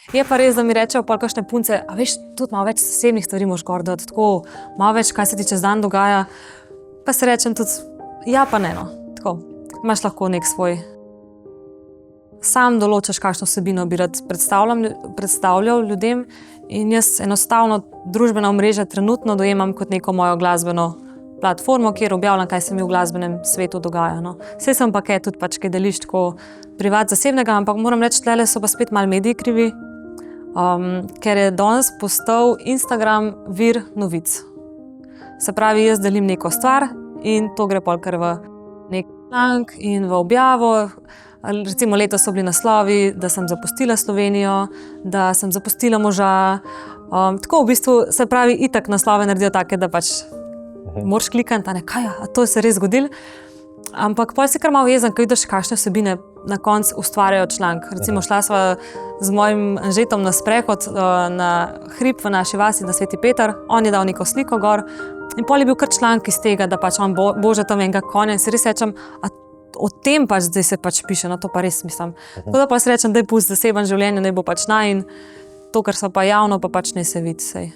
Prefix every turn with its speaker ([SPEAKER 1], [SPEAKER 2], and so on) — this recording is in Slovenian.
[SPEAKER 1] Je pa res, da mi rečejo pol kakšne punce, a veš, tudi malo več zasebnih stvari moraš gor dati, tako malo več, kaj se ti čez dan dogaja. Pa se rečem tudi, ja pa ne, no, tako, imaš lahko nek svoj. Sam določaš, kakšno vsebino bi rad predstavljal ljudem in jaz enostavno družbena omrežja trenutno dojemam kot neko mojo glasbeno platformo, kjer objavljam, kaj se mi v glasbenem svetu dogaja, no. Saj sem pa kaj tudi pač kaj deliš tako privat zasebnega, ampak moram reči, tlele so pa spet malo mediji krivi, ker je danes postal Instagram vir novic. Se pravi, jaz delim neko stvar in to gre pol kar v nek članek in v objavo. Recimo letos so bili naslovi, da sem zapustila Slovenijo, da sem zapustila moža. Tako v bistvu, se pravi, itak naslove naredijo take, da pač moraš klikati, a to se res zgodilo. Ampak pol si kar malo jezen, ko vidiš, kakšne vsebine na koncu ustvarjajo članek. Recimo šla sva z mojim Anžetom na sprehod na hrib v naši vasi, na Sveti Peter. On je dal neko sliko gor in pol je bil kar članek iz tega, da pač on boža tam enega konja in si res rečem, a o tem pač zdaj se pač piše, no to pa res mislim. Tako da pa si rečem, daj pusti zaseben življenje, naj bo pač najin, to, kar so pa javno, pa pač ne se vidi, sej.